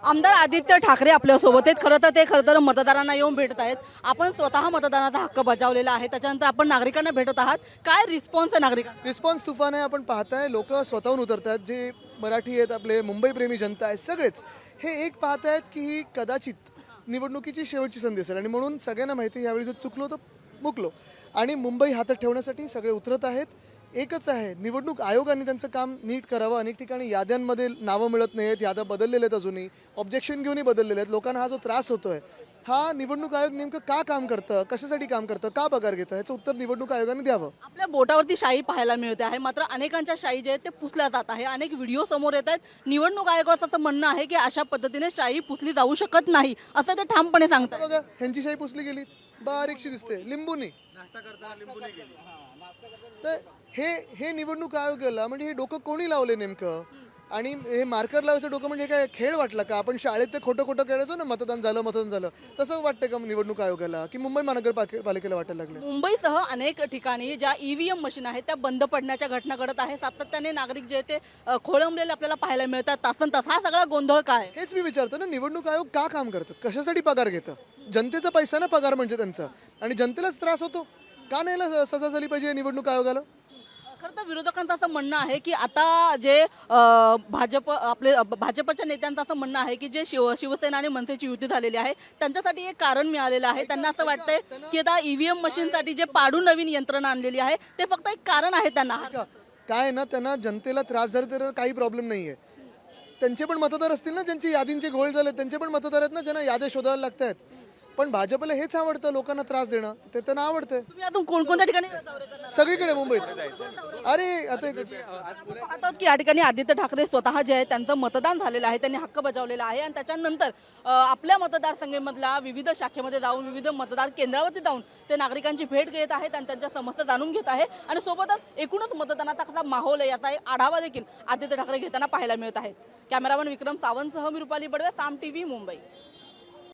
आमदार आदित्य ठाकरे आपल्यासोबत आहेत. खरं तर मतदारांना येऊन भेटत आहेत. आपण स्वतः मतदानाचा हक्क बजावलेला आहे. त्याच्यानंतर आपण नागरिकांना भेटत आहात. काय रिस्पॉन्स आहे नागरिकांचा? रिस्पॉन्स तुफान आहे. आपण पाहताय लोक स्वतःहून उतरतात. जे मराठी आहेत, आपले मुंबई प्रेमी जनता आहे, सगळेच हे एक पाहतायत की ही कदाचित निवडणुकीची शेवटची संधी असेल आणि म्हणून सगळ्यांना माहिती आहे यावेळी जर चुकलो तर मुकलो आणि मुंबई हातात ठेवण्यासाठी सगळे उतरत आहेत. एकच आहे, निवडणूक आयोगाने त्यांचं काम नीट करावं. अनेक ठिकाणी याद्यांमध्ये नावं मिळत नाहीत, याद्या बदललेल्या आहेत, अजूनही ऑब्जेक्शन घेऊनही बदललेले आहेत. लोकांना हा जो त्रास होतोय, हा निवडणूक आयोग नेमकं का काम करतं, कशासाठी काम करतं, का पगार घेतं, ह्याचं उत्तर निवडणूक आयोगाने द्यावं. आपल्या बोटावरती शाई पाहायला मिळते आहे. मात्र अनेकांच्या शाई जे आहेत ते पुसल्या जात आहे. अनेक व्हिडिओ समोर येत आहेत. निवडणूक आयोगाचं असं म्हणणं आहे की अशा पद्धतीने शाई पुसली जाऊ शकत नाही, असं ते ठामपणे सांगतात. बघा, ह्यांची शाही पुसली गेली, बारीकशी दिसते, लिंबूनी. तर हे निवडणूक आयोगाला म्हणजे हे डोकं कोणी लावले नेमकं? आणि हे मार्कर लावायचं डोकं म्हणजे काय खेळ वाटला का? आपण शाळेत ते खोटं खोटं करायचो ना, मतदान झालं तसं वाटतं का निवडणूक आयोगाला, की मुंबई महानगरपालिकेला वाटायला लागलं? मुंबईसह अनेक ठिकाणी ज्या ईव्हीएम मशीन आहेत त्या बंद पडण्याच्या घटना घडत आहे. सातत्याने नागरिक जे ते खोळंबलेले आपल्याला पाहायला मिळतात. तासन तास हा सगळा गोंधळ काय आहे? हेच मी विचारतो ना, निवडणूक आयोग का काम करतं, कशासाठी पगार घेतं? जनतेचा पैसा ना पगार म्हणजे त्यांचा, आणि जनतेलाच त्रास होतो. का नाही सजा झाली पाहिजे निवडणूक आयोगाला? खरं तर विरोधकांचं असं म्हणणं आहे की आता जे भाजपच्या नेत्यांचं असं म्हणणं आहे की जे शिवसेना आणि मनसेची युती झालेली आहे त्यांच्यासाठी एक कारण मिळालेलं आहे. त्यांना असं वाटतंय की आता ईव्हीएम मशीनसाठी जे पाडून नवीन यंत्रणा आणलेली आहे ते फक्त एक कारण आहे त्यांना. काय आहे ना, त्यांना जनतेला त्रास झाला तर काही प्रॉब्लेम नाहीये. त्यांचे पण मतदार असतील ना, ज्यांचे यादींचे घोळ झाले, त्यांचे पण मतदार आहेत ना, ज्यांना याद्या शोधायला लागत आहेत. पण भाजपला हेच आवडतं, लोकांना त्रास देणं. ते त्यांना आवडतंय. तुम्ही अजून कोणकोणत्या ठिकाणी दौरे करणार? सगळीकडे मुंबईत. अरे आता आपण पाहत आहोत की या ठिकाणी आदित्य ठाकरे स्वतः जे आहे त्यांचं मतदान झालेलं आहे, त्यांनी हक्क बजावलेला आहे आणि त्याच्यानंतर आपल्या मतदारसंघामधल्या विविध शाखेमध्ये जाऊन विविध मतदार केंद्रावरती जाऊन ते नागरिकांची भेट घेत आहेत आणि त्यांच्या समस्या जाणून घेत आहे. आणि सोबतच एकूणच मतदानाचा कसा माहोल आहे याचा एक आढावा देखील आदित्य ठाकरे घेताना पाहायला मिळत आहेत. कॅमेरामन विक्रम सावंतसह मी रुपाली बडवे, साम टीव्ही, मुंबई.